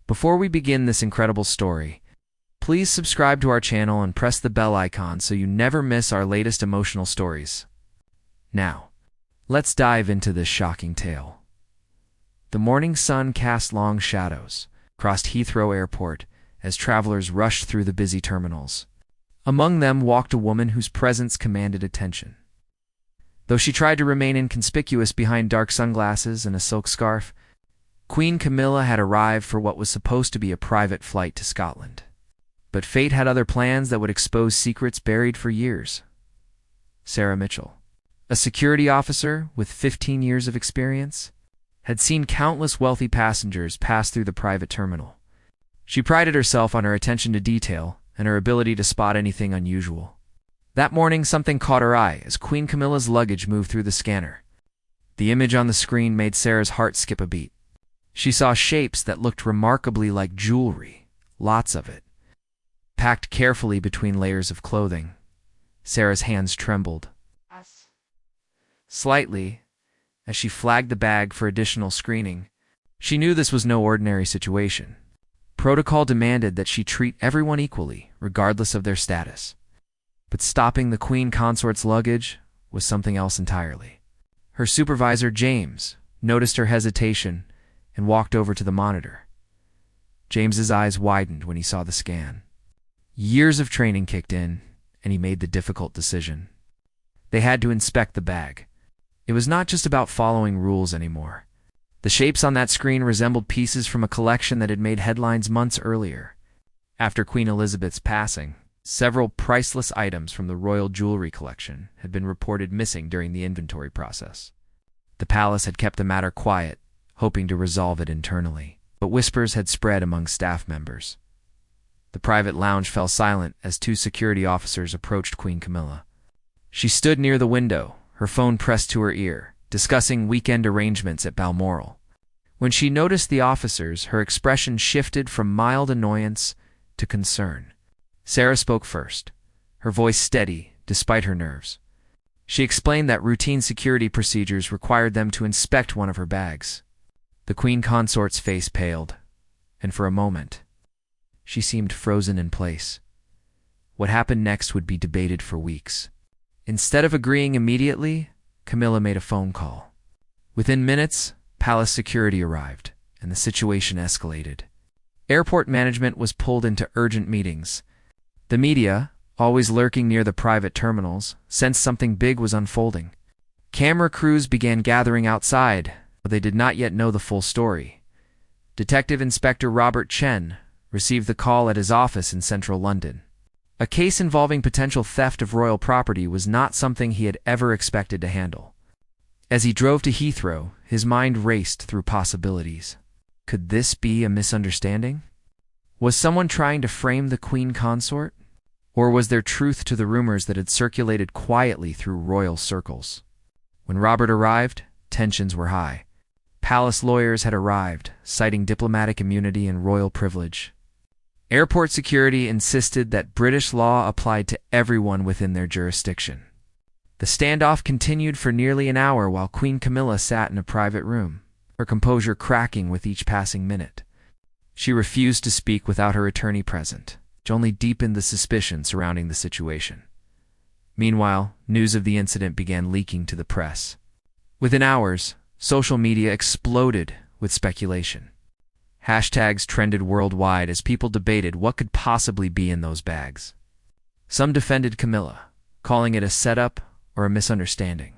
Before we begin this incredible story, please subscribe to our channel and press the bell icon so you never miss our latest emotional stories. Now, let's dive into this shocking tale. The morning sun cast long shadows across Heathrow Airport as travelers rushed through the busy terminals. Among them walked a woman whose presence commanded attention. Though she tried to remain inconspicuous behind dark sunglasses and a silk scarf, Queen Camilla had arrived for what was supposed to be a private flight to Scotland. But fate had other plans that would expose secrets buried for years. Sarah Mitchell, a security officer with 15 years of experience, had seen countless wealthy passengers pass through the private terminal. She prided herself on her attention to detail and her ability to spot anything unusual. That morning, something caught her eye as Queen Camilla's luggage moved through the scanner. The image on the screen made Sarah's heart skip a beat. She saw shapes that looked remarkably like jewelry, lots of it, packed carefully between layers of clothing. Sarah's hands trembled slightly as she flagged the bag for additional screening. She knew this was no ordinary situation. Protocol demanded that she treat everyone equally, regardless of their status. But stopping the Queen Consort's luggage was something else entirely. Her supervisor, James, noticed her hesitation and walked over to the monitor. James's eyes widened when he saw the scan. Years of training kicked in, and he made the difficult decision. They had to inspect the bag. It was not just about following rules anymore. The shapes on that screen resembled pieces from a collection that had made headlines months earlier. After Queen Elizabeth's passing, several priceless items from the royal jewelry collection had been reported missing during the inventory process. The palace had kept the matter quiet, hoping to resolve it internally, but whispers had spread among staff members. The private lounge fell silent as two security officers approached Queen Camilla. She stood near the window, her phone pressed to her ear, discussing weekend arrangements at Balmoral. When she noticed the officers, her expression shifted from mild annoyance to concern. Sarah spoke first, her voice steady despite her nerves. She explained that routine security procedures required them to inspect one of her bags. The Queen Consort's face paled, and for a moment, she seemed frozen in place. What happened next would be debated for weeks. Instead of agreeing immediately, Camilla made a phone call. Within minutes, palace security arrived, and the situation escalated. Airport management was pulled into urgent meetings. The media, always lurking near the private terminals, sensed something big was unfolding. Camera crews began gathering outside, but they did not yet know the full story. Detective Inspector Robert Chen received the call at his office in central London. A case involving potential theft of royal property was not something he had ever expected to handle. As he drove to Heathrow, his mind raced through possibilities. Could this be a misunderstanding? Was someone trying to frame the Queen Consort? Or was there truth to the rumors that had circulated quietly through royal circles? When Robert arrived, tensions were high. Palace lawyers had arrived, citing diplomatic immunity and royal privilege. Airport security insisted that British law applied to everyone within their jurisdiction. The standoff continued for nearly an hour while Queen Camilla sat in a private room, her composure cracking with each passing minute. She refused to speak without her attorney present, which only deepened the suspicion surrounding the situation. Meanwhile, news of the incident began leaking to the press. Within hours, social media exploded with speculation. Hashtags trended worldwide as people debated what could possibly be in those bags. Some defended Camilla, calling it a setup or a misunderstanding.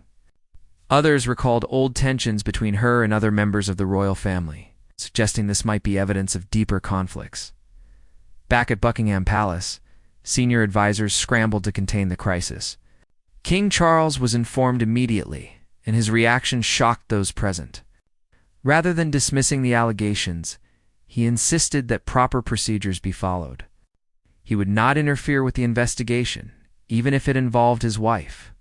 Others recalled old tensions between her and other members of the royal family, suggesting this might be evidence of deeper conflicts. Back at Buckingham Palace, senior advisors scrambled to contain the crisis. King Charles was informed immediately, and his reaction shocked those present. Rather than dismissing the allegations, he insisted that proper procedures be followed. He would not interfere with the investigation, even if it involved his wife.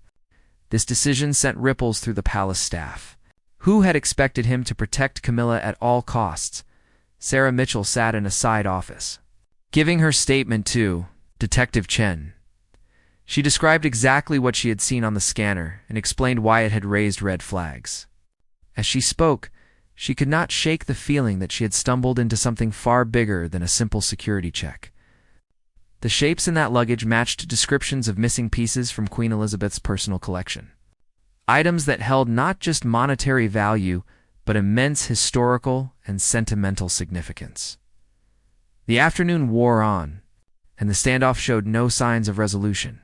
This decision sent ripples through the palace staff. Who had expected him to protect Camilla at all costs? Sarah Mitchell sat in a side office, giving her statement to Detective Chen. She described exactly what she had seen on the scanner and explained why it had raised red flags. As she spoke, She could not shake the feeling that she had stumbled into something far bigger than a simple security check. The shapes in that luggage matched descriptions of missing pieces from Queen Elizabeth's personal collection. Items that held not just monetary value, but immense historical and sentimental significance. The afternoon wore on, and the standoff showed no signs of resolution.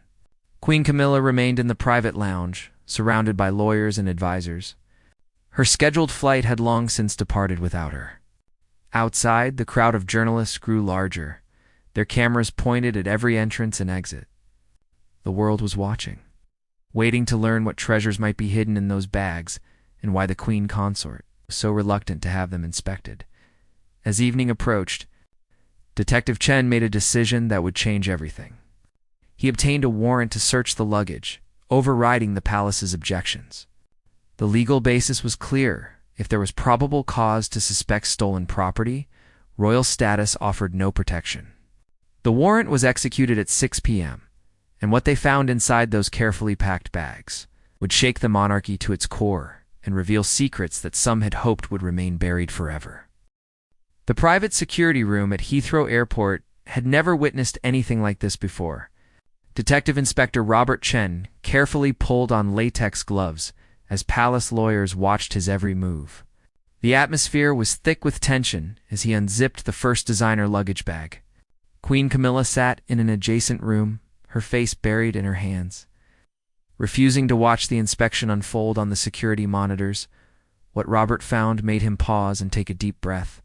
Queen Camilla remained in the private lounge, surrounded by lawyers and advisors. Her scheduled flight had long since departed without her. Outside, the crowd of journalists grew larger, their cameras pointed at every entrance and exit. The world was watching, waiting to learn what treasures might be hidden in those bags and why the Queen Consort was so reluctant to have them inspected. As evening approached, Detective Chen made a decision that would change everything. He obtained a warrant to search the luggage, overriding the palace's objections. The legal basis was clear. If there was probable cause to suspect stolen property, royal status offered no protection. The warrant was executed at 6 p.m., and what they found inside those carefully packed bags would shake the monarchy to its core and reveal secrets that some had hoped would remain buried forever. The private security room at Heathrow Airport had never witnessed anything like this before. Detective Inspector Robert Chen carefully pulled on latex gloves as palace lawyers watched his every move. The atmosphere was thick with tension as he unzipped the first designer luggage bag. Queen Camilla sat in an adjacent room, her face buried in her hands. Refusing to watch the inspection unfold on the security monitors, what Robert found made him pause and take a deep breath.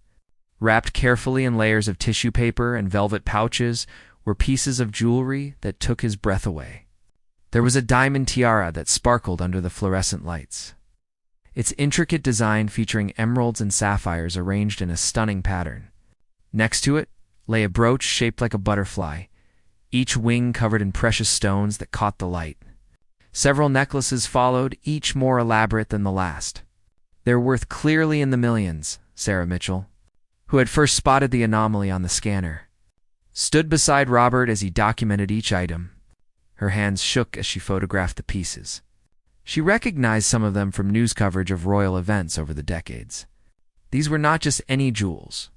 Wrapped carefully in layers of tissue paper and velvet pouches were pieces of jewelry that took his breath away. There was a diamond tiara that sparkled under the fluorescent lights. Its intricate design featuring emeralds and sapphires arranged in a stunning pattern. Next to it lay a brooch shaped like a butterfly, each wing covered in precious stones that caught the light. Several necklaces followed, each more elaborate than the last. Their worth clearly in the millions, Sarah Mitchell, who had first spotted the anomaly on the scanner, stood beside Robert as he documented each item. Her hands shook as she photographed the pieces. She recognized some of them from news coverage of royal events over the decades. These were not just any jewels.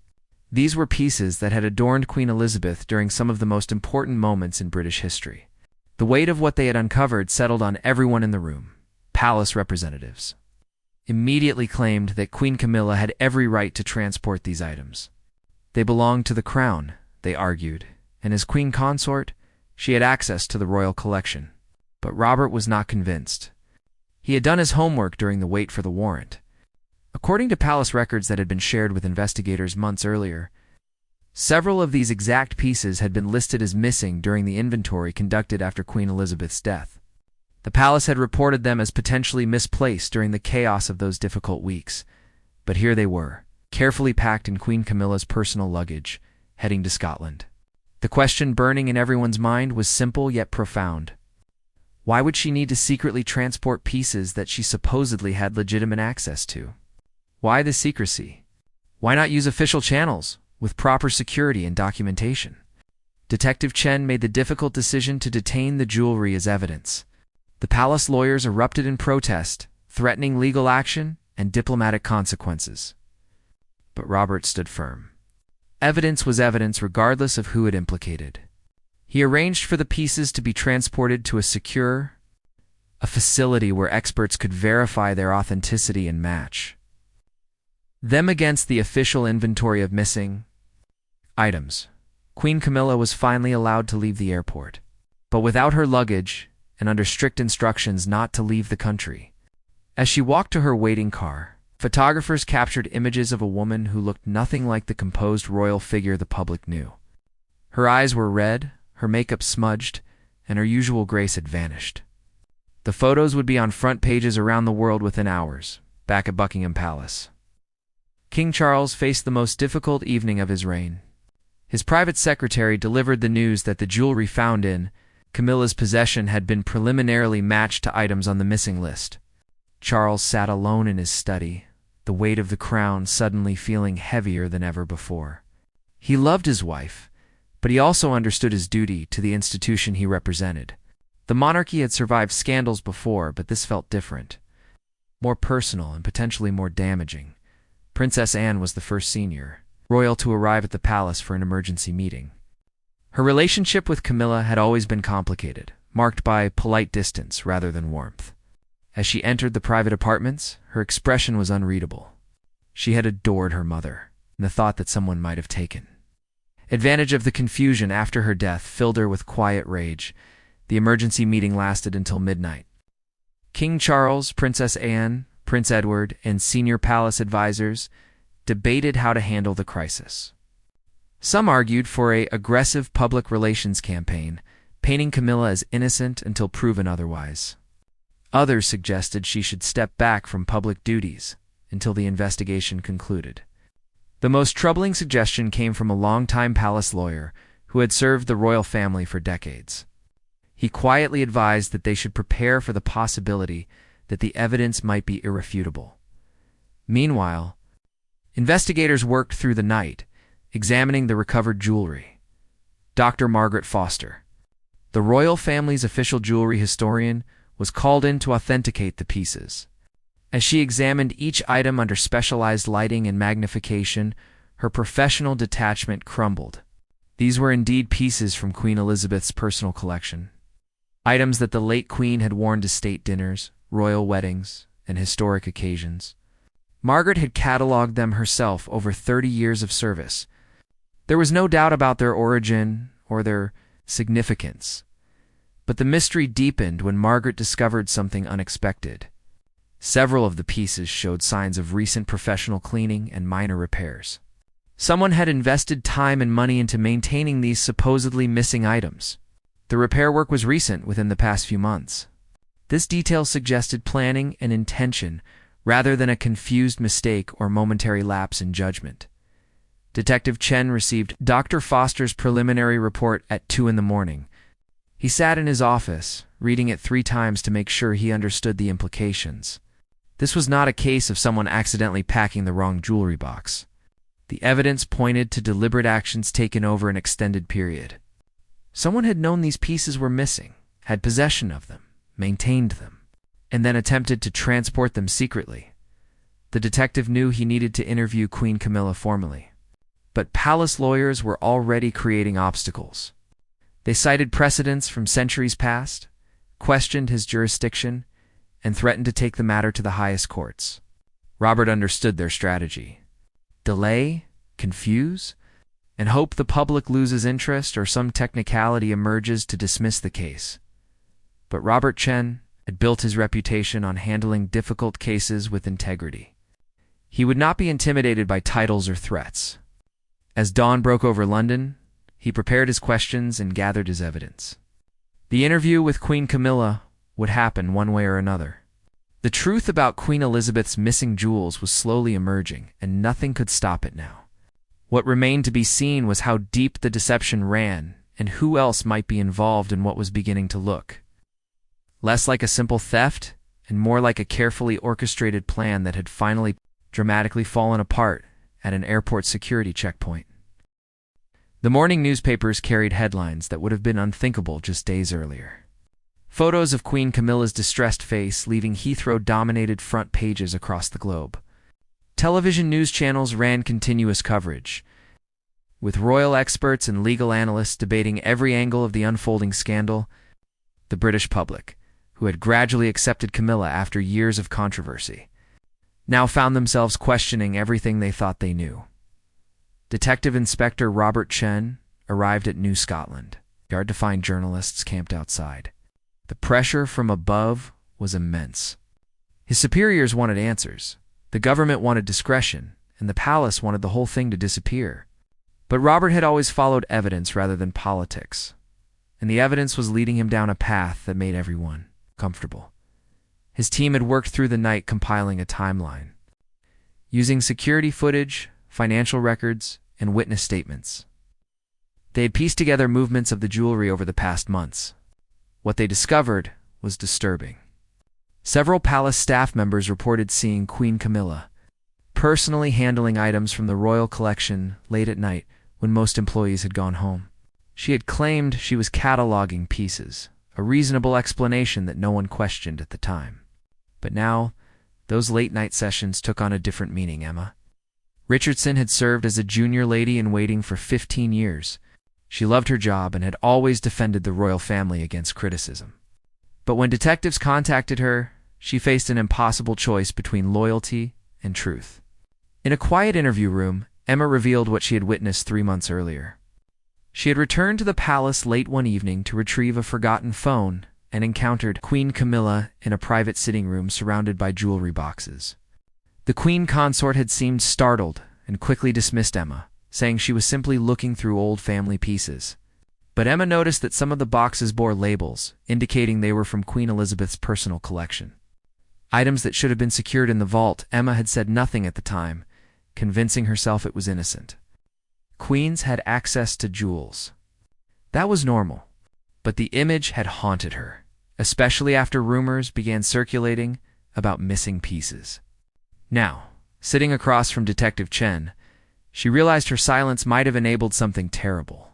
These were pieces that had adorned Queen Elizabeth during some of the most important moments in British history. The weight of what they had uncovered settled on everyone in the room. Palace representatives immediately claimed that Queen Camilla had every right to transport these items. They belonged to the crown, they argued, and as Queen Consort, she had access to the royal collection. But Robert was not convinced. He had done his homework during the wait for the warrant. According to palace records that had been shared with investigators months earlier, several of these exact pieces had been listed as missing during the inventory conducted after Queen Elizabeth's death. The palace had reported them as potentially misplaced during the chaos of those difficult weeks, but here they were, carefully packed in Queen Camilla's personal luggage, heading to Scotland. The question burning in everyone's mind was simple yet profound. Why would she need to secretly transport pieces that she supposedly had legitimate access to? Why the secrecy? Why not use official channels with proper security and documentation? Detective Chen made the difficult decision to detain the jewelry as evidence. The palace lawyers erupted in protest, threatening legal action and diplomatic consequences. But Robert stood firm. Evidence was evidence regardless of who it implicated. He arranged for the pieces to be transported to a facility where experts could verify their authenticity and match them against the official inventory of missing items. Queen Camilla was finally allowed to leave the airport, but without her luggage and under strict instructions not to leave the country. As she walked to her waiting car, photographers captured images of a woman who looked nothing like the composed royal figure the public knew. Her eyes were red, her makeup smudged, and her usual grace had vanished. The photos would be on front pages around the world within hours, back at Buckingham Palace. King Charles faced the most difficult evening of his reign. His private secretary delivered the news that the jewelry found in Camilla's possession had been preliminarily matched to items on the missing list. Charles sat alone in his study, the weight of the crown suddenly feeling heavier than ever before. He loved his wife, but he also understood his duty to the institution he represented. The monarchy had survived scandals before, but this felt different, more personal and potentially more damaging. Princess Anne was the first senior royal to arrive at the palace for an emergency meeting. Her relationship with Camilla had always been complicated, marked by polite distance rather than warmth. As she entered the private apartments, her expression was unreadable. She had adored her mother, and the thought that someone might have taken advantage of the confusion after her death filled her with quiet rage. The emergency meeting lasted until midnight. King Charles, Princess Anne, Prince Edward, and senior palace advisors debated how to handle the crisis. Some argued for an aggressive public relations campaign, painting Camilla as innocent until proven otherwise. Others suggested she should step back from public duties until the investigation concluded. The most troubling suggestion came from a longtime palace lawyer who had served the royal family for decades. He quietly advised that they should prepare for the possibility that the evidence might be irrefutable. Meanwhile, investigators worked through the night, examining the recovered jewelry. Dr. Margaret Foster, the royal family's official jewelry historian, was called in to authenticate the pieces. As she examined each item under specialized lighting and magnification, her professional detachment crumbled. These were indeed pieces from Queen Elizabeth's personal collection. Items that the late Queen had worn to state dinners, royal weddings, and historic occasions. Margaret had catalogued them herself over 30 years of service. There was no doubt about their origin or their significance. But the mystery deepened when Margaret discovered something unexpected. Several of the pieces showed signs of recent professional cleaning and minor repairs. Someone had invested time and money into maintaining these supposedly missing items. The repair work was recent, within the past few months. This detail suggested planning and intention rather than a confused mistake or momentary lapse in judgment. Detective Chen received Dr. Foster's preliminary report at 2 in the morning. He sat in his office, reading it 3 times to make sure he understood the implications. This was not a case of someone accidentally packing the wrong jewelry box. The evidence pointed to deliberate actions taken over an extended period. Someone had known these pieces were missing, had possession of them, maintained them, and then attempted to transport them secretly. The detective knew he needed to interview Queen Camilla formally. But palace lawyers were already creating obstacles. They cited precedents from centuries past, questioned his jurisdiction, and threatened to take the matter to the highest courts. Robert understood their strategy. Delay, confuse, and hope the public loses interest or some technicality emerges to dismiss the case. But Robert Chen had built his reputation on handling difficult cases with integrity. He would not be intimidated by titles or threats. As dawn broke over London, he prepared his questions and gathered his evidence. The interview with Queen Camilla would happen one way or another. The truth about Queen Elizabeth's missing jewels was slowly emerging, and nothing could stop it now. What remained to be seen was how deep the deception ran, and who else might be involved in what was beginning to look less like a simple theft and more like a carefully orchestrated plan that had finally dramatically fallen apart at an airport security checkpoint. The morning newspapers carried headlines that would have been unthinkable just days earlier. Photos of Queen Camilla's distressed face leaving Heathrow-dominated front pages across the globe. Television news channels ran continuous coverage, with royal experts and legal analysts debating every angle of the unfolding scandal. The British public, who had gradually accepted Camilla after years of controversy, now found themselves questioning everything they thought they knew. Detective Inspector Robert Chen arrived at New Scotland Yard to find journalists camped outside. The pressure from above was immense. His superiors wanted answers, the government wanted discretion, and the palace wanted the whole thing to disappear. But Robert had always followed evidence rather than politics, and the evidence was leading him down a path that made everyone comfortable. His team had worked through the night compiling a timeline, using security footage, financial records, and witness statements. They had pieced together movements of the jewelry over the past months. What they discovered was disturbing. Several palace staff members reported seeing Queen Camilla personally handling items from the royal collection late at night when most employees had gone home. She had claimed she was cataloging pieces, a reasonable explanation that no one questioned at the time. But now, those late-night sessions took on a different meaning, Emma. Richardson had served as a junior lady-in-waiting for 15 years. She loved her job and had always defended the royal family against criticism. But when detectives contacted her, she faced an impossible choice between loyalty and truth. In a quiet interview room, Emma revealed what she had witnessed 3 months earlier. She had returned to the palace late one evening to retrieve a forgotten phone and encountered Queen Camilla in a private sitting room surrounded by jewelry boxes. The queen consort had seemed startled and quickly dismissed Emma, saying she was simply looking through old family pieces. But Emma noticed that some of the boxes bore labels, indicating they were from Queen Elizabeth's personal collection. Items that should have been secured in the vault. Emma had said nothing at the time, convincing herself it was innocent. Queens had access to jewels. That was normal, but the image had haunted her, especially after rumors began circulating about missing pieces. Now, sitting across from Detective Chen, she realized her silence might have enabled something terrible.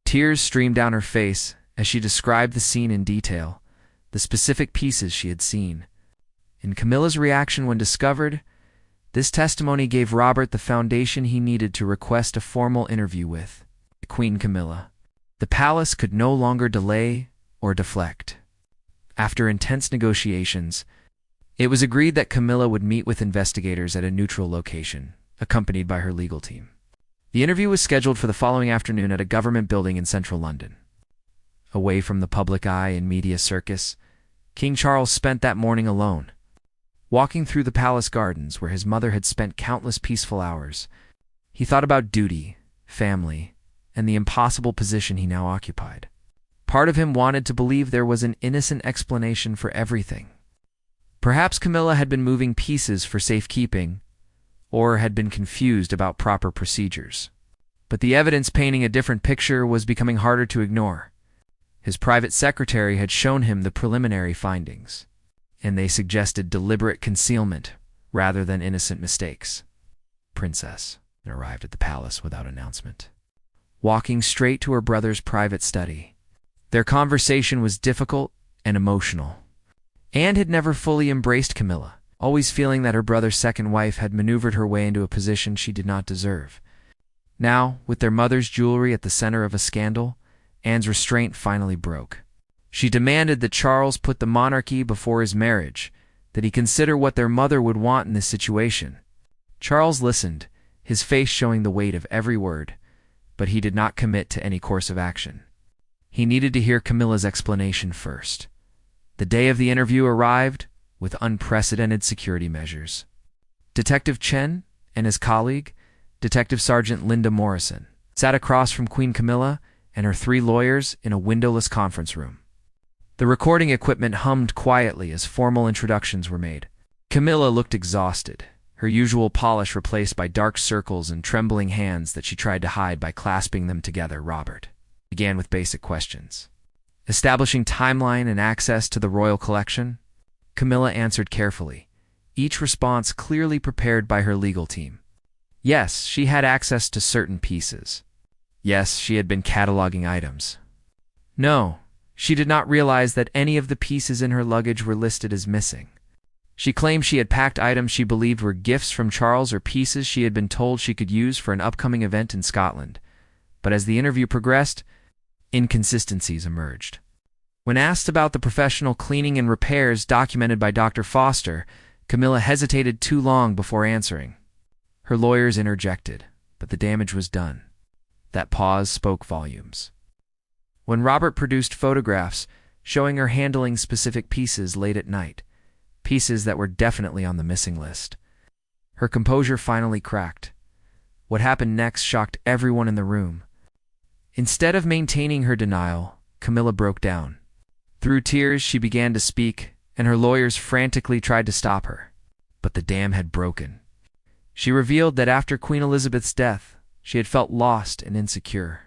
Tears streamed down her face as she described the scene in detail, the specific pieces she had seen. In Camilla's reaction when discovered, this testimony gave Robert the foundation he needed to request a formal interview with Queen Camilla. The palace could no longer delay or deflect. After intense negotiations, it was agreed that Camilla would meet with investigators at a neutral location, accompanied by her legal team. The interview was scheduled for the following afternoon at a government building in central London. Away from the public eye and media circus, King Charles spent that morning alone. Walking through the palace gardens where his mother had spent countless peaceful hours, he thought about duty, family, and the impossible position he now occupied. Part of him wanted to believe there was an innocent explanation for everything. Perhaps Camilla had been moving pieces for safekeeping, or had been confused about proper procedures. But the evidence painting a different picture was becoming harder to ignore. His private secretary had shown him the preliminary findings, and they suggested deliberate concealment rather than innocent mistakes. Princess arrived at the palace without announcement, walking straight to her brother's private study. Their conversation was difficult and emotional. Anne had never fully embraced Camilla, always feeling that her brother's second wife had maneuvered her way into a position she did not deserve. Now, with their mother's jewelry at the center of a scandal, Anne's restraint finally broke. She demanded that Charles put the monarchy before his marriage, that he consider what their mother would want in this situation. Charles listened, his face showing the weight of every word, but he did not commit to any course of action. He needed to hear Camilla's explanation first. The day of the interview arrived with unprecedented security measures. Detective Chen and his colleague, Detective Sergeant Linda Morrison, sat across from Queen Camilla and her 3 lawyers in a windowless conference room. The recording equipment hummed quietly as formal introductions were made. Camilla looked exhausted, her usual polish replaced by dark circles and trembling hands that she tried to hide by clasping them together. Robert began with basic questions. Establishing timeline and access to the royal collection, Camilla answered carefully, each response clearly prepared by her legal team. Yes, she had access to certain pieces. Yes, she had been cataloging items. No, she did not realize that any of the pieces in her luggage were listed as missing. She claimed she had packed items she believed were gifts from Charles or pieces she had been told she could use for an upcoming event in Scotland. But as the interview progressed, inconsistencies emerged. When asked about the professional cleaning and repairs documented by Dr. Foster, Camilla hesitated too long before answering. Her lawyers interjected, but the damage was done. That pause spoke volumes. When Robert produced photographs showing her handling specific pieces late at night, pieces that were definitely on the missing list, her composure finally cracked. What happened next shocked everyone in the room. Instead of maintaining her denial, Camilla broke down. Through tears, she began to speak, and her lawyers frantically tried to stop her. But the dam had broken. She revealed that after Queen Elizabeth's death, she had felt lost and insecure.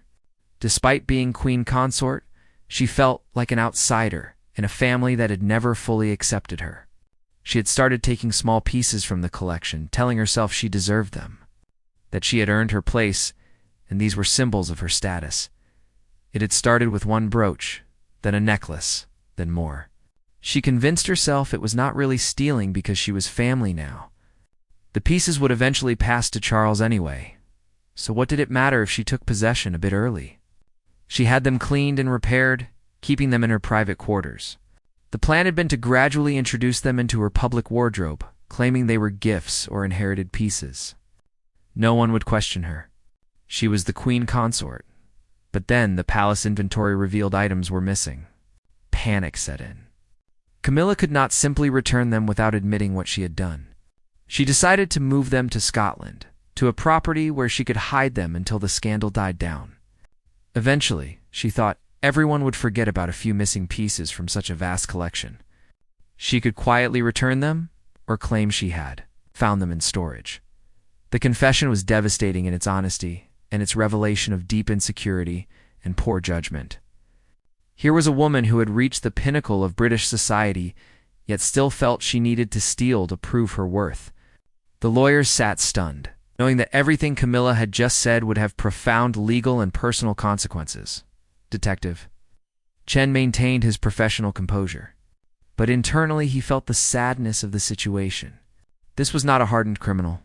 Despite being queen consort, she felt like an outsider in a family that had never fully accepted her. She had started taking small pieces from the collection, telling herself she deserved them, that she had earned her place, and these were symbols of her status. It had started with one brooch, then a necklace, then more. She convinced herself it was not really stealing because she was family now, The pieces would eventually pass to Charles anyway, so what did it matter if she took possession a bit early? She had them cleaned and repaired, keeping them in her private quarters. The plan had been to gradually introduce them into her public wardrobe, claiming they were gifts or inherited pieces. No one would question her. She was the queen consort. But then the palace inventory revealed items were missing. Panic set in. Camilla could not simply return them without admitting what she had done. She decided to move them to Scotland, to a property where she could hide them until the scandal died down. Eventually, she thought, everyone would forget about a few missing pieces from such a vast collection. She could quietly return them, or claim she had found them in storage. The confession was devastating in its honesty and its revelation of deep insecurity and poor judgment. Here was a woman who had reached the pinnacle of British society, yet still felt she needed to steal to prove her worth. The lawyers sat stunned, knowing that everything Camilla had just said would have profound legal and personal consequences. Detective Chen maintained his professional composure, but internally he felt the sadness of the situation. This was not a hardened criminal.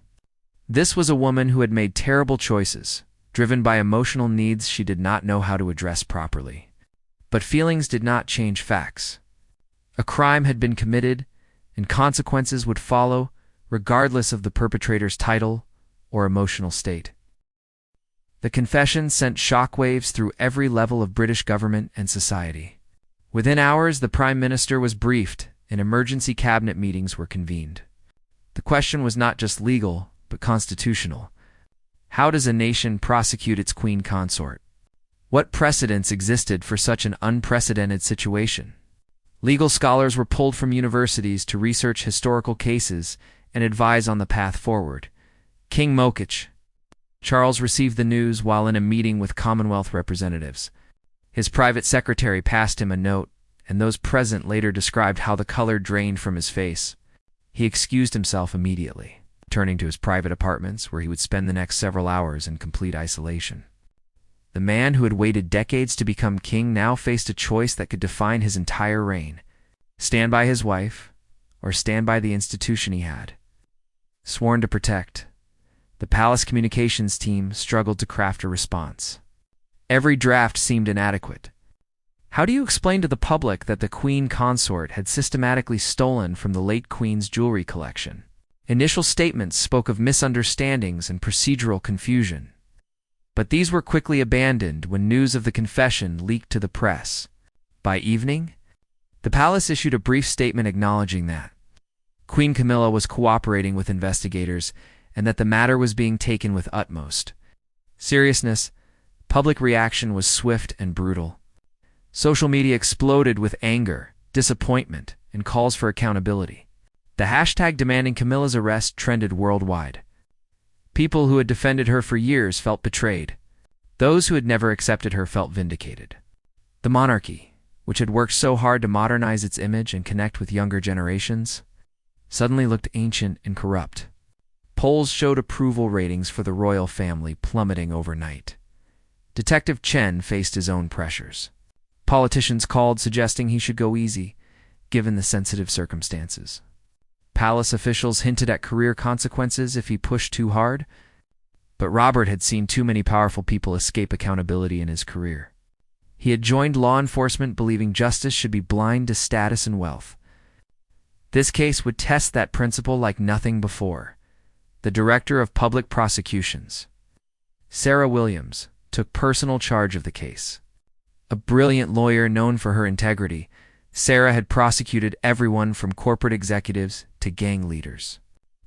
This was a woman who had made terrible choices, driven by emotional needs she did not know how to address properly. But feelings did not change facts. A crime had been committed, and consequences would follow, regardless of the perpetrator's title or emotional state. The confession sent shockwaves through every level of British government and society. Within hours, the Prime Minister was briefed, and emergency cabinet meetings were convened. The question was not just legal, but constitutional. How does a nation prosecute its queen consort? What precedents existed for such an unprecedented situation? Legal scholars were pulled from universities to research historical cases and advise on the path forward. King Mokich. Charles received the news while in a meeting with Commonwealth representatives. His private secretary passed him a note, and those present later described how the color drained from his face. He excused himself immediately, turning to his private apartments where he would spend the next several hours in complete isolation. The man who had waited decades to become king now faced a choice that could define his entire reign: stand by his wife, or stand by the institution he had sworn to protect. The palace communications team struggled to craft a response. Every draft seemed inadequate. How do you explain to the public that the queen consort had systematically stolen from the late queen's jewelry collection? Initial statements spoke of misunderstandings and procedural confusion. But these were quickly abandoned when news of the confession leaked to the press. By evening, the palace issued a brief statement acknowledging that Queen Camilla was cooperating with investigators and that the matter was being taken with utmost seriousness. Public reaction was swift and brutal. Social media exploded with anger, disappointment, and calls for accountability. The hashtag demanding Camilla's arrest trended worldwide. People who had defended her for years felt betrayed. Those who had never accepted her felt vindicated. The monarchy, which had worked so hard to modernize its image and connect with younger generations, suddenly looked ancient and corrupt. Polls showed approval ratings for the royal family plummeting overnight. Detective Chen faced his own pressures. Politicians called suggesting he should go easy, given the sensitive circumstances. Palace officials hinted at career consequences if he pushed too hard, but Robert had seen too many powerful people escape accountability in his career. He had joined law enforcement believing justice should be blind to status and wealth. This case would test that principle like nothing before. The Director of Public Prosecutions, Sarah Williams, took personal charge of the case. A brilliant lawyer known for her integrity, Sarah had prosecuted everyone from corporate executives to gang leaders.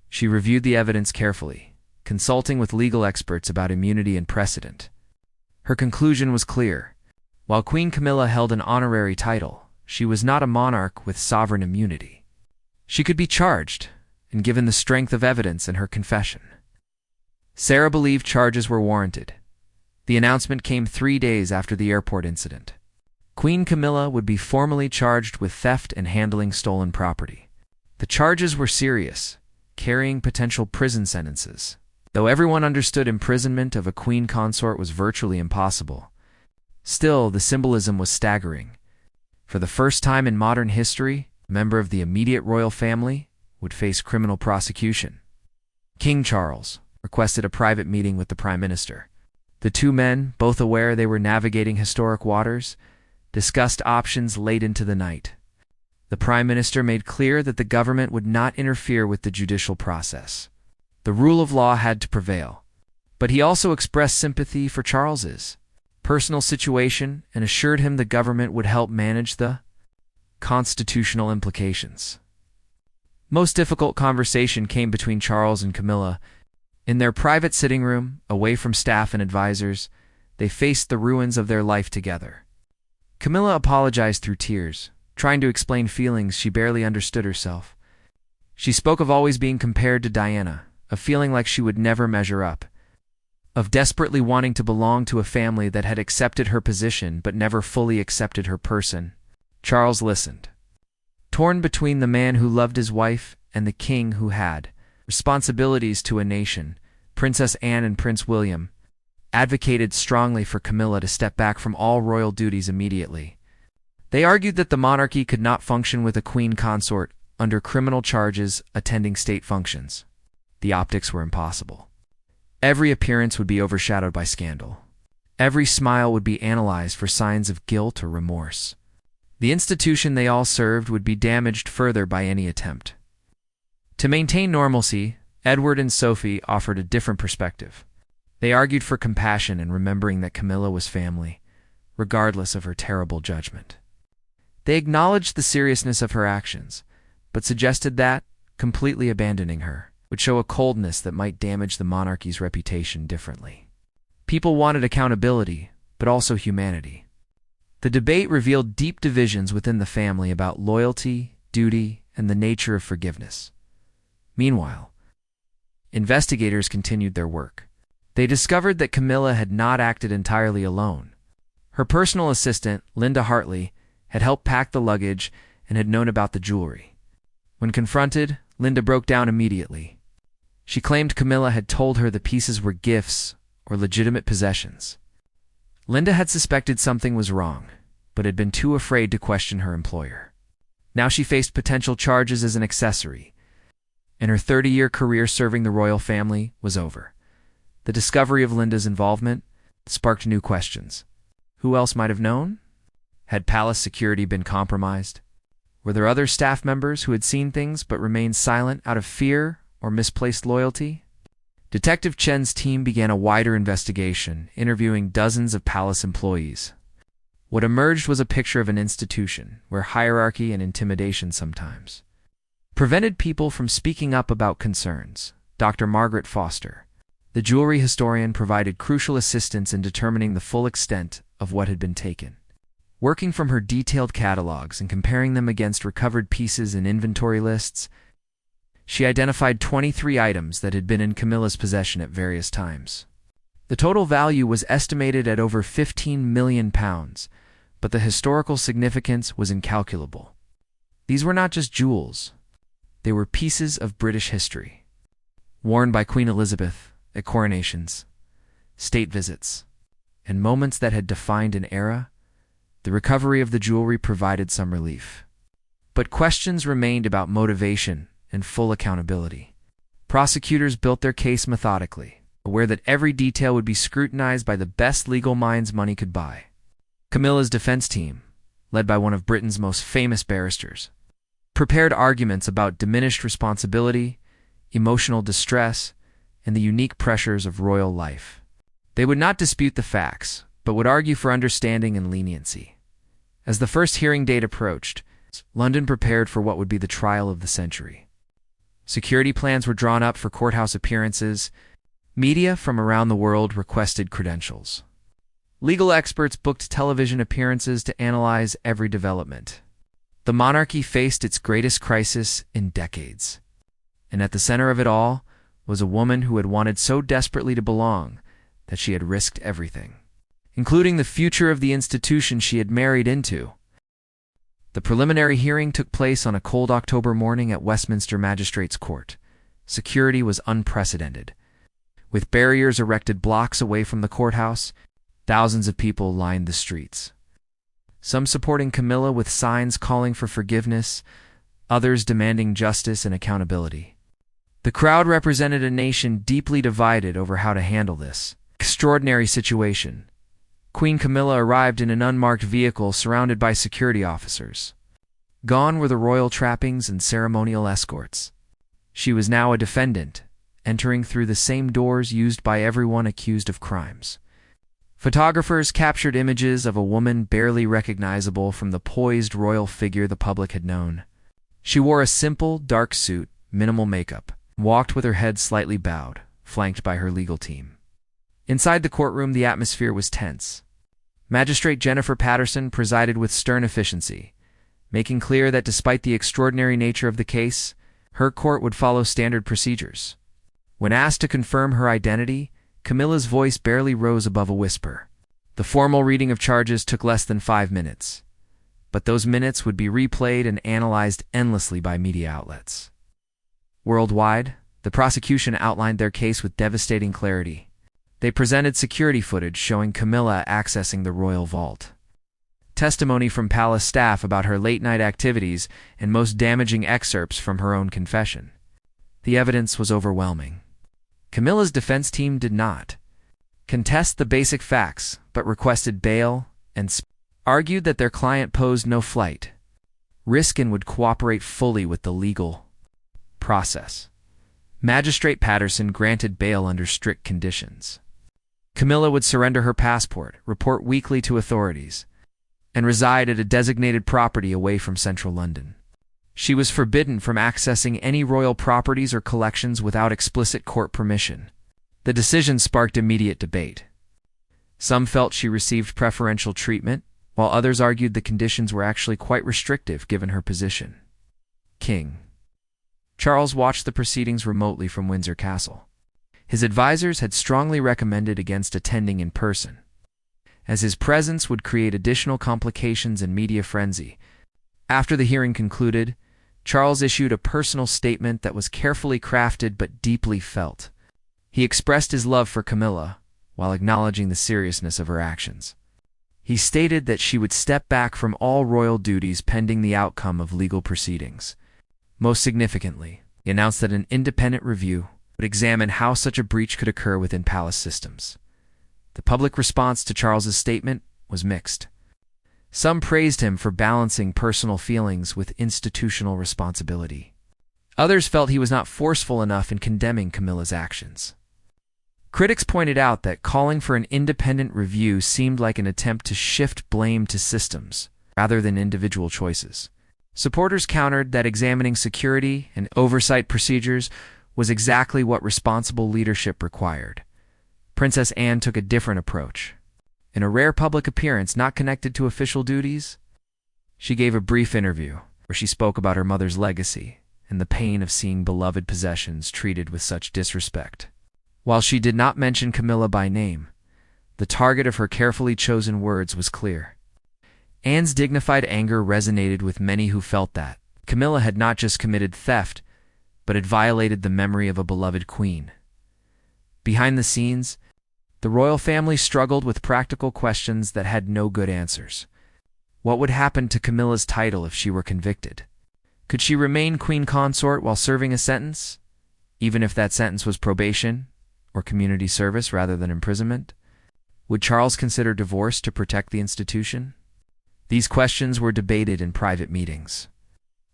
She reviewed the evidence carefully, consulting with legal experts about immunity and precedent. Her conclusion was clear. While Queen Camilla held an honorary title, she was not a monarch with sovereign immunity. She could be charged, and given the strength of evidence in her confession. Sarah believed charges were warranted. The announcement came 3 days after the airport incident. Queen Camilla would be formally charged with theft and handling stolen property. The charges were serious, carrying potential prison sentences. Though everyone understood imprisonment of a queen consort was virtually impossible, still the symbolism was staggering. For the first time in modern history, a member of the immediate royal family would face criminal prosecution. King Charles requested a private meeting with the Prime Minister. The two men, both aware they were navigating historic waters, discussed options late into the night. The Prime Minister made clear that the government would not interfere with the judicial process. The rule of law had to prevail. But he also expressed sympathy for Charles's personal situation and assured him the government would help manage the constitutional implications. Most difficult conversation came between Charles and Camilla. In their private sitting room, away from staff and advisors, they faced the ruins of their life together. Camilla apologized through tears, trying to explain feelings she barely understood herself. She spoke of always being compared to Diana, of feeling like she would never measure up, of desperately wanting to belong to a family that had accepted her position but never fully accepted her person. Charles listened, torn between the man who loved his wife and the king who had responsibilities to a nation. Princess Anne and Prince William advocated strongly for Camilla to step back from all royal duties immediately. They argued that the monarchy could not function with a queen consort under criminal charges attending state functions. The optics were impossible. Every appearance would be overshadowed by scandal. Every smile would be analyzed for signs of guilt or remorse. The institution they all served would be damaged further by any attempt. To maintain normalcy, Edward and Sophie offered a different perspective. They argued for compassion and remembering that Camilla was family, regardless of her terrible judgment. They acknowledged the seriousness of her actions, but suggested that, completely abandoning her, would show a coldness that might damage the monarchy's reputation differently. People wanted accountability, but also humanity. The debate revealed deep divisions within the family about loyalty, duty, and the nature of forgiveness. Meanwhile, investigators continued their work. They discovered that Camilla had not acted entirely alone. Her personal assistant, Linda Hartley, had helped pack the luggage and had known about the jewelry. When confronted, Linda broke down immediately. She claimed Camilla had told her the pieces were gifts or legitimate possessions. Linda had suspected something was wrong, but had been too afraid to question her employer. Now she faced potential charges as an accessory, and her 30-year career serving the royal family was over. The discovery of Linda's involvement sparked new questions. Who else might have known? Had palace security been compromised? Were there other staff members who had seen things but remained silent out of fear or misplaced loyalty? Detective Chen's team began a wider investigation, interviewing dozens of palace employees. What emerged was a picture of an institution where hierarchy and intimidation sometimes prevented people from speaking up about concerns. Dr. Margaret Foster, the jewelry historian, provided crucial assistance in determining the full extent of what had been taken. Working from her detailed catalogs and comparing them against recovered pieces and inventory lists, she identified 23 items that had been in Camilla's possession at various times. The total value was estimated at over £15 million, but the historical significance was incalculable. These were not just jewels. They were pieces of British history, worn by Queen Elizabeth at coronations, state visits, and moments that had defined an era. The recovery of the jewelry provided some relief. But questions remained about motivation and full accountability. Prosecutors built their case methodically, aware that every detail would be scrutinized by the best legal minds money could buy. Camilla's defense team, led by one of Britain's most famous barristers, prepared arguments about diminished responsibility, emotional distress, and the unique pressures of royal life. They would not dispute the facts, but would argue for understanding and leniency. As the first hearing date approached, London prepared for what would be the trial of the century. Security plans were drawn up for courthouse appearances. Media from around the world requested credentials. Legal experts booked television appearances to analyze every development. The monarchy faced its greatest crisis in decades. And at the center of it all was a woman who had wanted so desperately to belong that she had risked everything, including the future of the institution she had married into. The preliminary hearing took place on a cold October morning at Westminster Magistrates' Court. Security was unprecedented. With barriers erected blocks away from the courthouse, thousands of people lined the streets. Some supporting Camilla with signs calling for forgiveness, others demanding justice and accountability. The crowd represented a nation deeply divided over how to handle this extraordinary situation. Queen Camilla arrived in an unmarked vehicle surrounded by security officers. Gone were the royal trappings and ceremonial escorts. She was now a defendant, entering through the same doors used by everyone accused of crimes. Photographers captured images of a woman barely recognizable from the poised royal figure the public had known. She wore a simple, dark suit, minimal makeup, and walked with her head slightly bowed, flanked by her legal team. Inside the courtroom, the atmosphere was tense. Magistrate Jennifer Patterson presided with stern efficiency, making clear that despite the extraordinary nature of the case, her court would follow standard procedures. When asked to confirm her identity, Camilla's voice barely rose above a whisper. The formal reading of charges took less than 5 minutes, but those minutes would be replayed and analyzed endlessly by media outlets. Worldwide, the prosecution outlined their case with devastating clarity. They presented security footage showing Camilla accessing the royal vault, testimony from palace staff about her late-night activities, and most damaging excerpts from her own confession. The evidence was overwhelming. Camilla's defense team did not contest the basic facts, but requested bail and argued that their client posed no flight risk and would cooperate fully with the legal process. Magistrate Patterson granted bail under strict conditions. Camilla would surrender her passport, report weekly to authorities, and reside at a designated property away from central London. She was forbidden from accessing any royal properties or collections without explicit court permission. The decision sparked immediate debate. Some felt she received preferential treatment, while others argued the conditions were actually quite restrictive given her position. King Charles watched the proceedings remotely from Windsor Castle. His advisors had strongly recommended against attending in person, as his presence would create additional complications and media frenzy. After the hearing concluded, Charles issued a personal statement that was carefully crafted but deeply felt. He expressed his love for Camilla, while acknowledging the seriousness of her actions. He stated that she would step back from all royal duties pending the outcome of legal proceedings. Most significantly, he announced that an independent review would examine how such a breach could occur within palace systems. The public response to Charles's statement was mixed. Some praised him for balancing personal feelings with institutional responsibility. Others felt he was not forceful enough in condemning Camilla's actions. Critics pointed out that calling for an independent review seemed like an attempt to shift blame to systems rather than individual choices. Supporters countered that examining security and oversight procedures was exactly what responsible leadership required. Princess Anne took a different approach. In a rare public appearance not connected to official duties, she gave a brief interview where she spoke about her mother's legacy and the pain of seeing beloved possessions treated with such disrespect. While she did not mention Camilla by name, the target of her carefully chosen words was clear. Anne's dignified anger resonated with many who felt that Camilla had not just committed theft, but had violated the memory of a beloved queen. Behind the scenes, the royal family struggled with practical questions that had no good answers. What would happen to Camilla's title if she were convicted? Could she remain queen consort while serving a sentence, even if that sentence was probation or community service rather than imprisonment? Would Charles consider divorce to protect the institution? These questions were debated in private meetings,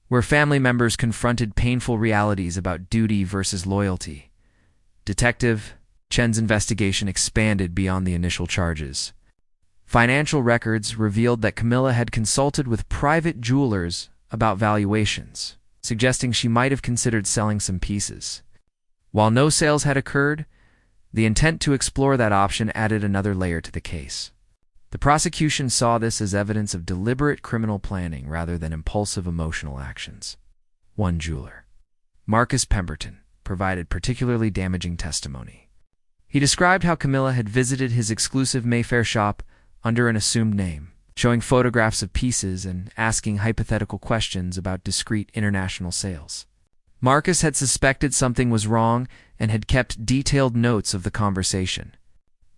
where family members confronted painful realities about duty versus loyalty. Detective Chen's investigation expanded beyond the initial charges. Financial records revealed that Camilla had consulted with private jewelers about valuations, suggesting she might have considered selling some pieces. While no sales had occurred, the intent to explore that option added another layer to the case. The prosecution saw this as evidence of deliberate criminal planning rather than impulsive emotional actions. One jeweler, Marcus Pemberton, provided particularly damaging testimony. He described how Camilla had visited his exclusive Mayfair shop under an assumed name, showing photographs of pieces and asking hypothetical questions about discrete international sales. Marcus had suspected something was wrong and had kept detailed notes of the conversation.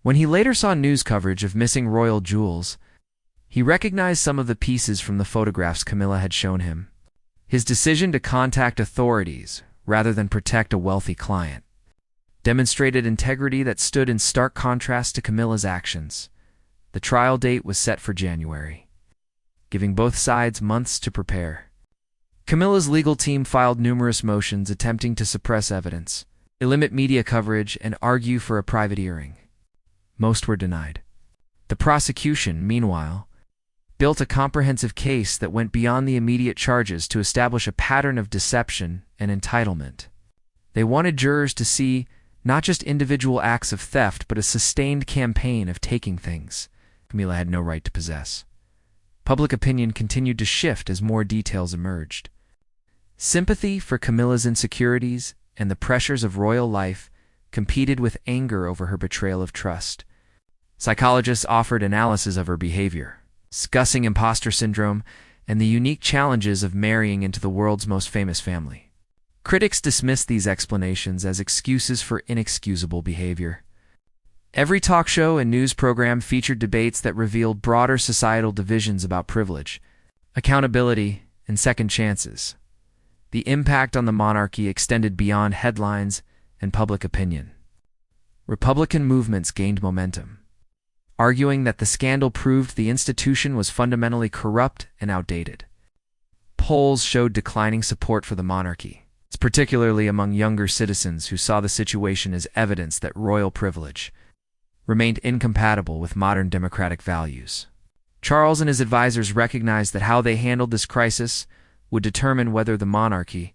When he later saw news coverage of missing royal jewels, he recognized some of the pieces from the photographs Camilla had shown him. His decision to contact authorities rather than protect a wealthy client, demonstrated integrity that stood in stark contrast to Camilla's actions. The trial date was set for January, giving both sides months to prepare. Camilla's legal team filed numerous motions attempting to suppress evidence, limit media coverage, and argue for a private hearing. Most were denied. The prosecution, meanwhile, built a comprehensive case that went beyond the immediate charges to establish a pattern of deception and entitlement. They wanted jurors to see not just individual acts of theft, but a sustained campaign of taking things Camilla had no right to possess. Public opinion continued to shift as more details emerged. Sympathy for Camilla's insecurities and the pressures of royal life competed with anger over her betrayal of trust. Psychologists offered analysis of her behavior, discussing imposter syndrome and the unique challenges of marrying into the world's most famous family. Critics dismissed these explanations as excuses for inexcusable behavior. Every talk show and news program featured debates that revealed broader societal divisions about privilege, accountability, and second chances. The impact on the monarchy extended beyond headlines and public opinion. Republican movements gained momentum, arguing that the scandal proved the institution was fundamentally corrupt and outdated. Polls showed declining support for the monarchy, particularly among younger citizens who saw the situation as evidence that royal privilege remained incompatible with modern democratic values. Charles and his advisors recognized that how they handled this crisis would determine whether the monarchy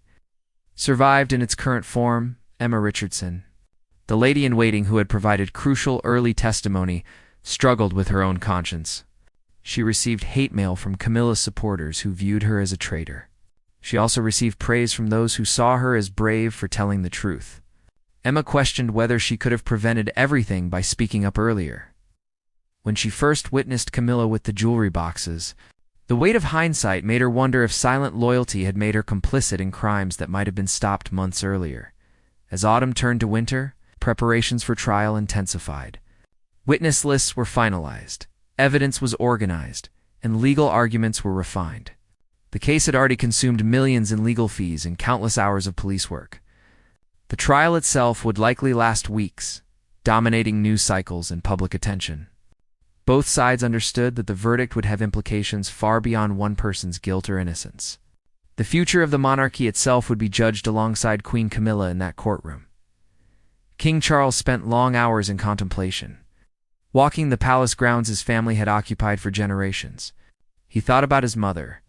survived in its current form. Emma Richardson, the lady-in-waiting who had provided crucial early testimony, struggled with her own conscience. She received hate mail from Camilla's supporters who viewed her as a traitor. She also received praise from those who saw her as brave for telling the truth. Emma questioned whether she could have prevented everything by speaking up earlier. When she first witnessed Camilla with the jewelry boxes, the weight of hindsight made her wonder if silent loyalty had made her complicit in crimes that might have been stopped months earlier. As autumn turned to winter, preparations for trial intensified. Witness lists were finalized, evidence was organized, and legal arguments were refined. The case had already consumed millions in legal fees and countless hours of police work. The trial itself would likely last weeks, dominating news cycles and public attention. Both sides understood that the verdict would have implications far beyond one person's guilt or innocence. The future of the monarchy itself would be judged alongside Queen Camilla in that courtroom. King Charles spent long hours in contemplation, walking the palace grounds his family had occupied for generations. He thought about his mother,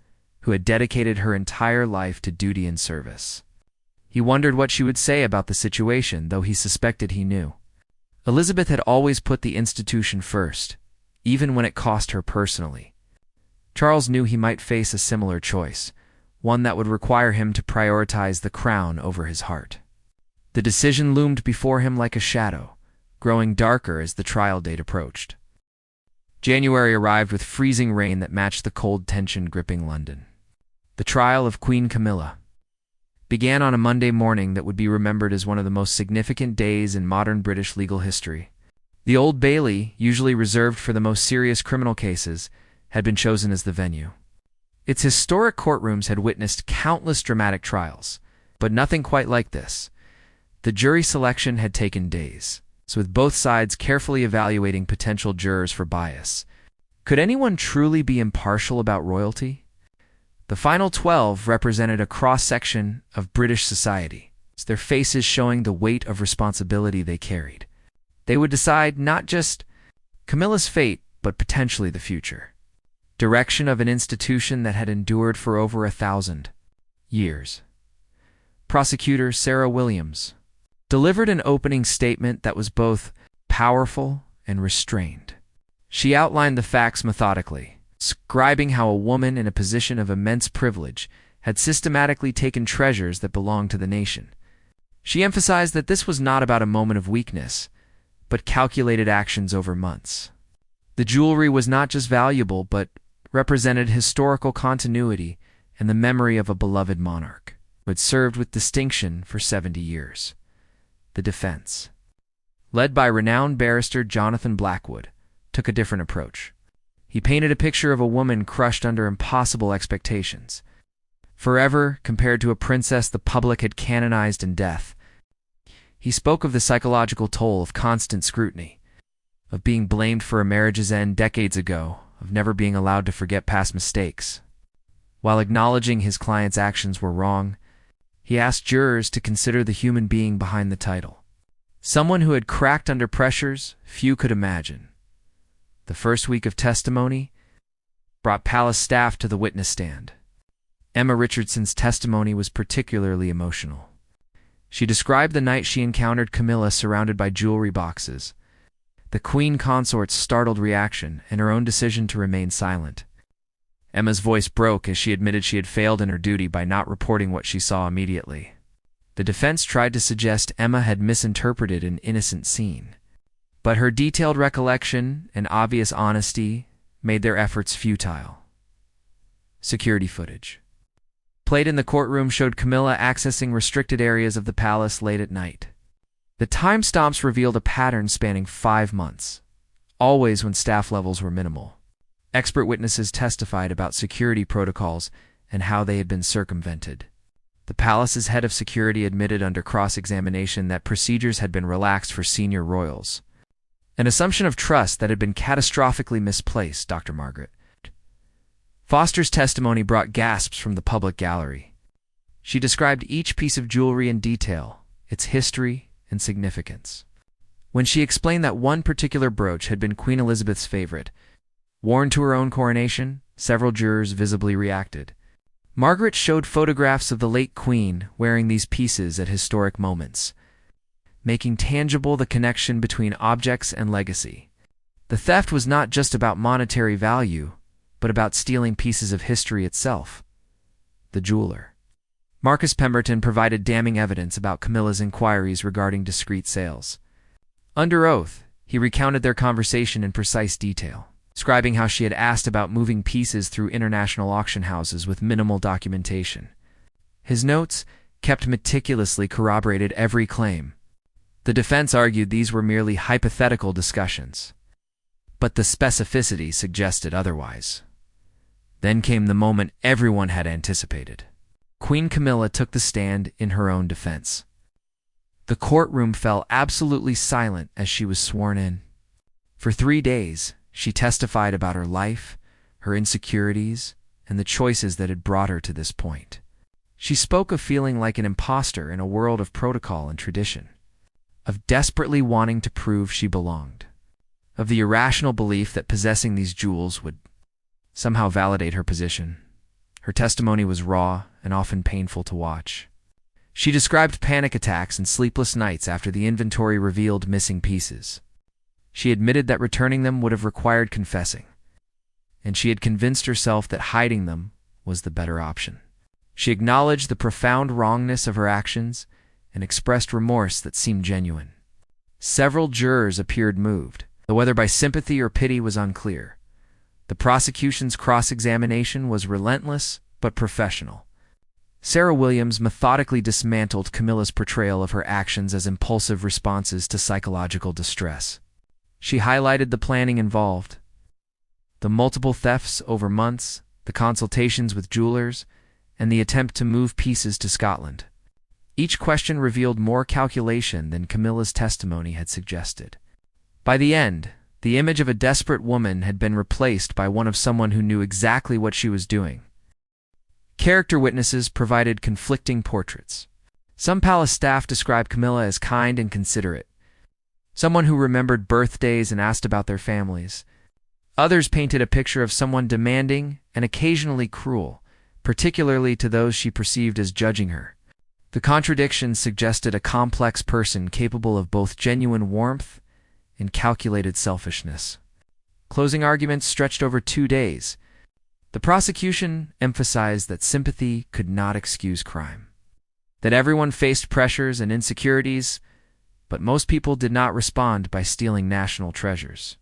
who had dedicated her entire life to duty and service. He wondered what she would say about the situation, though he suspected he knew. Elizabeth had always put the institution first, even when it cost her personally. Charles knew he might face a similar choice, one that would require him to prioritize the crown over his heart. The decision loomed before him like a shadow, growing darker as the trial date approached. January arrived with freezing rain that matched the cold tension gripping London. The trial of Queen Camilla began on a Monday morning that would be remembered as one of the most significant days in modern British legal history. The Old Bailey, usually reserved for the most serious criminal cases, had been chosen as the venue. Its historic courtrooms had witnessed countless dramatic trials, but nothing quite like this. The jury selection had taken days, so with both sides carefully evaluating potential jurors for bias. Could anyone truly be impartial about royalty? The final 12 represented a cross-section of British society, their faces showing the weight of responsibility they carried. They would decide not just Camilla's fate, but potentially the future. Direction of an institution that had endured for over 1,000 years. Prosecutor Sarah Williams delivered an opening statement that was both powerful and restrained. She outlined the facts methodically, describing how a woman in a position of immense privilege had systematically taken treasures that belonged to the nation. She emphasized that this was not about a moment of weakness, but calculated actions over months. The jewelry was not just valuable, but represented historical continuity and the memory of a beloved monarch who had served with distinction for 70 years. The defense, led by renowned barrister Jonathan Blackwood, took a different approach. He painted a picture of a woman crushed under impossible expectations. forever compared to a princess the public had canonized in death. He spoke of the psychological toll of constant scrutiny, of being blamed for a marriage's end decades ago, of never being allowed to forget past mistakes. While acknowledging his client's actions were wrong, he asked jurors to consider the human being behind the title. Someone who had cracked under pressures few could imagine. The first week of testimony brought palace staff to the witness stand. Emma Richardson's testimony was particularly emotional. She described the night she encountered Camilla surrounded by jewelry boxes, the Queen Consort's startled reaction, and her own decision to remain silent. Emma's voice broke as she admitted she had failed in her duty by not reporting what she saw immediately. The defense tried to suggest Emma had misinterpreted an innocent scene, but her detailed recollection and obvious honesty made their efforts futile. Security footage played in the courtroom showed Camilla accessing restricted areas of the palace late at night. The timestamps revealed a pattern spanning 5 months, always when staff levels were minimal. Expert witnesses testified about security protocols and how they had been circumvented. The palace's head of security admitted under cross-examination that procedures had been relaxed for senior royals. An assumption of trust that had been catastrophically misplaced, Dr. Margaret. Foster's testimony brought gasps from the public gallery. She described each piece of jewelry in detail, its history and significance. When she explained that one particular brooch had been Queen Elizabeth's favorite, worn to her own coronation, several jurors visibly reacted. Margaret showed photographs of the late Queen wearing these pieces at historic moments, making tangible the connection between objects and legacy. The theft was not just about monetary value, but about stealing pieces of history itself. The jeweler, Marcus Pemberton, provided damning evidence about Camilla's inquiries regarding discreet sales. Under oath, he recounted their conversation in precise detail, describing how she had asked about moving pieces through international auction houses with minimal documentation. His notes, kept meticulously, corroborated every claim. The defense argued these were merely hypothetical discussions, but the specificity suggested otherwise. Then came the moment everyone had anticipated. Queen Camilla took the stand in her own defense. The courtroom fell absolutely silent as she was sworn in. For 3 days, she testified about her life, her insecurities, and the choices that had brought her to this point. She spoke of feeling like an imposter in a world of protocol and tradition, of desperately wanting to prove she belonged, of the irrational belief that possessing these jewels would somehow validate her position. Her testimony was raw and often painful to watch. She described panic attacks and sleepless nights after the inventory revealed missing pieces. She admitted that returning them would have required confessing, and she had convinced herself that hiding them was the better option. She acknowledged the profound wrongness of her actions and expressed remorse that seemed genuine. Several jurors appeared moved, though whether by sympathy or pity was unclear. The prosecution's cross-examination was relentless but professional. Sarah Williams methodically dismantled Camilla's portrayal of her actions as impulsive responses to psychological distress. She highlighted the planning involved, the multiple thefts over months, the consultations with jewelers, and the attempt to move pieces to Scotland. Each question revealed more calculation than Camilla's testimony had suggested. By the end, the image of a desperate woman had been replaced by one of someone who knew exactly what she was doing. Character witnesses provided conflicting portraits. Some palace staff described Camilla as kind and considerate, someone who remembered birthdays and asked about their families. Others painted a picture of someone demanding and occasionally cruel, particularly to those she perceived as judging her. The contradictions suggested a complex person capable of both genuine warmth and calculated selfishness. Closing arguments stretched over 2 days. The prosecution emphasized that sympathy could not excuse crime, that everyone faced pressures and insecurities, but most people did not respond by stealing national treasures.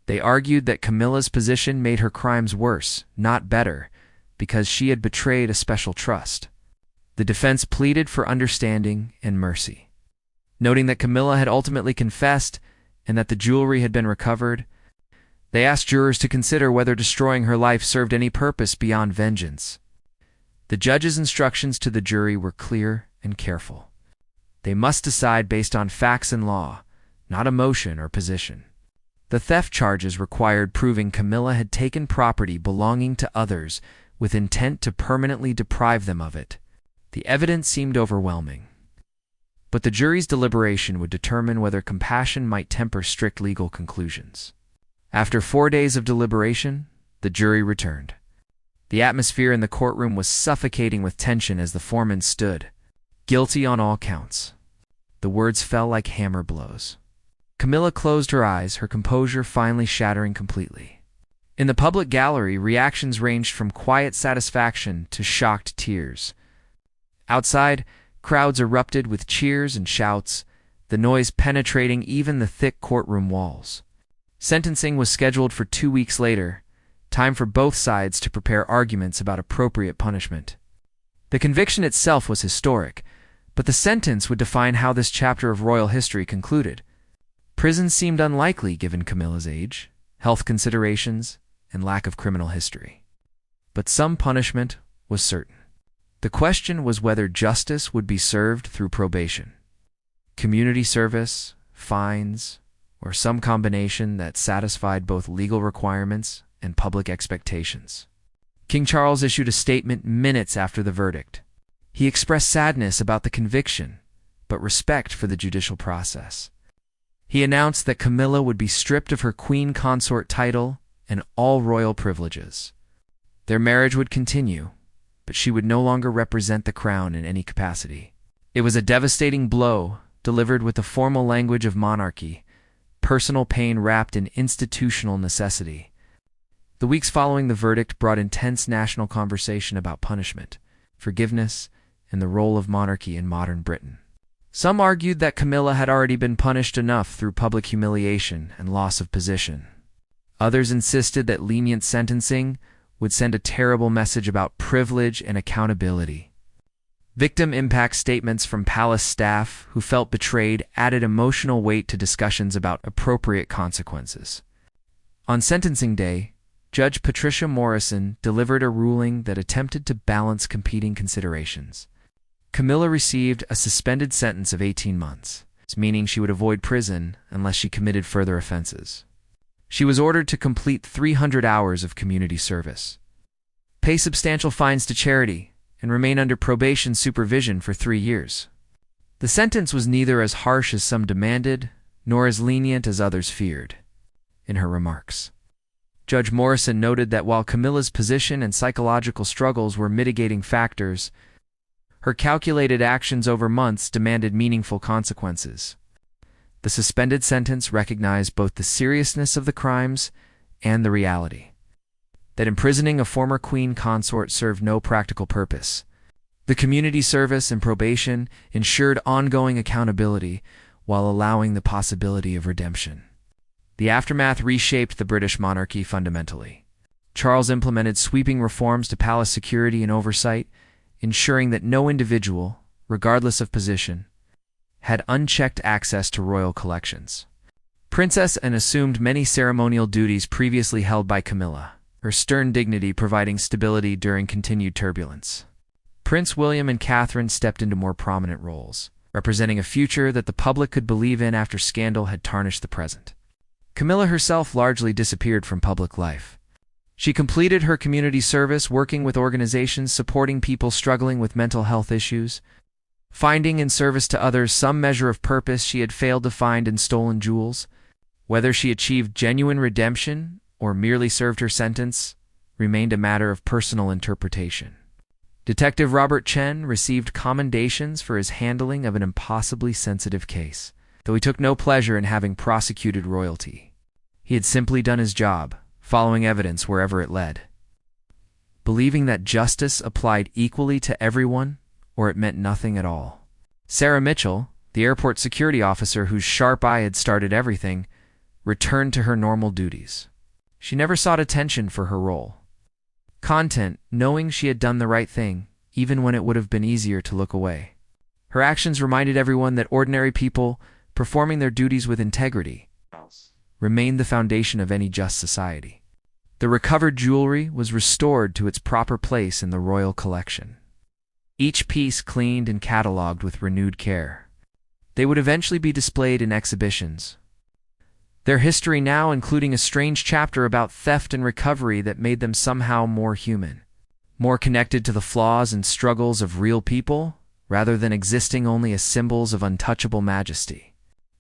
They argued that Camilla's position made her crimes worse, not better, because she had betrayed a special trust. The defense pleaded for understanding and mercy. Noting that Camilla had ultimately confessed and that the jewelry had been recovered, they asked jurors to consider whether destroying her life served any purpose beyond vengeance. The judge's instructions to the jury were clear and careful. They must decide based on facts and law, not emotion or position. The theft charges required proving Camilla had taken property belonging to others with intent to permanently deprive them of it. The evidence seemed overwhelming. But the jury's deliberation would determine whether compassion might temper strict legal conclusions. After 4 days of deliberation, the jury returned. The atmosphere in the courtroom was suffocating with tension as the foreman stood, guilty on all counts. The words fell like hammer blows. Camilla closed her eyes, her composure finally shattering completely. In the public gallery, reactions ranged from quiet satisfaction to shocked tears. Outside, crowds erupted with cheers and shouts, the noise penetrating even the thick courtroom walls. Sentencing was scheduled for 2 weeks later, time for both sides to prepare arguments about appropriate punishment. The conviction itself was historic, but the sentence would define how this chapter of royal history concluded. Prison seemed unlikely given Camilla's age, health considerations, and lack of criminal history. But some punishment was certain. The question was whether justice would be served through probation, community service, fines, or some combination that satisfied both legal requirements and public expectations. King Charles issued a statement minutes after the verdict. He expressed sadness about the conviction, but respect for the judicial process. He announced that Camilla would be stripped of her queen consort title and all royal privileges. Their marriage would continue, but she would no longer represent the crown in any capacity. It was a devastating blow, delivered with the formal language of monarchy, personal pain wrapped in institutional necessity. The weeks following the verdict brought intense national conversation about punishment, forgiveness, and the role of monarchy in modern Britain. Some argued that Camilla had already been punished enough through public humiliation and loss of position. Others insisted that lenient sentencing would send a terrible message about privilege and accountability. Victim impact statements from palace staff who felt betrayed added emotional weight to discussions about appropriate consequences. On sentencing day, Judge Patricia Morrison delivered a ruling that attempted to balance competing considerations. Camilla received a suspended sentence of 18 months, meaning she would avoid prison unless she committed further offenses. She was ordered to complete 300 hours of community service, pay substantial fines to charity, and remain under probation supervision for 3 years. The sentence was neither as harsh as some demanded, nor as lenient as others feared. In her remarks, Judge Morrison noted that while Camilla's position and psychological struggles were mitigating factors, her calculated actions over months demanded meaningful consequences. The suspended sentence recognized both the seriousness of the crimes and the reality that imprisoning a former queen consort served no practical purpose. The community service and probation ensured ongoing accountability while allowing the possibility of redemption. The aftermath reshaped the British monarchy fundamentally. Charles implemented sweeping reforms to palace security and oversight, ensuring that no individual, regardless of position, had unchecked access to royal collections. Princess Anne assumed many ceremonial duties previously held by Camilla, her stern dignity providing stability during continued turbulence. Prince William and Catherine stepped into more prominent roles, representing a future that the public could believe in after scandal had tarnished the present. Camilla herself largely disappeared from public life. She completed her community service working with organizations supporting people struggling with mental health issues, finding in service to others some measure of purpose she had failed to find in stolen jewels. Whether she achieved genuine redemption or merely served her sentence remained a matter of personal interpretation. Detective Robert Chen received commendations for his handling of an impossibly sensitive case, though he took no pleasure in having prosecuted royalty. He had simply done his job, following evidence wherever it led. Believing that justice applied equally to everyone, or it meant nothing at all. Sarah Mitchell, the airport security officer whose sharp eye had started everything, returned to her normal duties. She never sought attention for her role. Content, knowing she had done the right thing, even when it would have been easier to look away. Her actions reminded everyone that ordinary people, performing their duties with integrity, remained the foundation of any just society. The recovered jewelry was restored to its proper place in the royal collection, each piece cleaned and catalogued with renewed care. They would eventually be displayed in exhibitions, their history now including a strange chapter about theft and recovery that made them somehow more human, more connected to the flaws and struggles of real people, rather than existing only as symbols of untouchable majesty.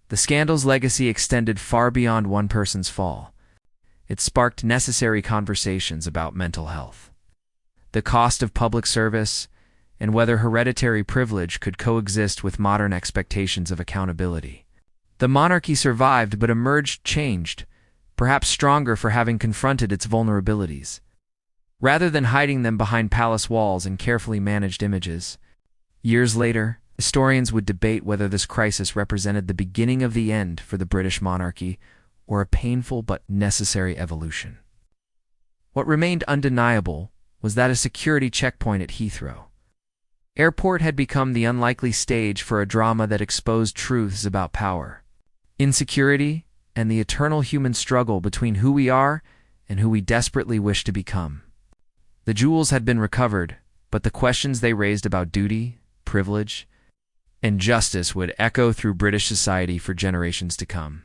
The scandal's legacy extended far beyond one person's fall. It sparked necessary conversations about mental health, the cost of public service, and whether hereditary privilege could coexist with modern expectations of accountability. The monarchy survived but emerged changed, perhaps stronger for having confronted its vulnerabilities. Rather than hiding them behind palace walls and carefully managed images, years later, historians would debate whether this crisis represented the beginning of the end for the British monarchy or a painful but necessary evolution. What remained undeniable was that a security checkpoint at Heathrow Airport had become the unlikely stage for a drama that exposed truths about power, insecurity, and the eternal human struggle between who we are and who we desperately wish to become. The jewels had been recovered, but the questions they raised about duty, privilege, and justice would echo through British society for generations to come.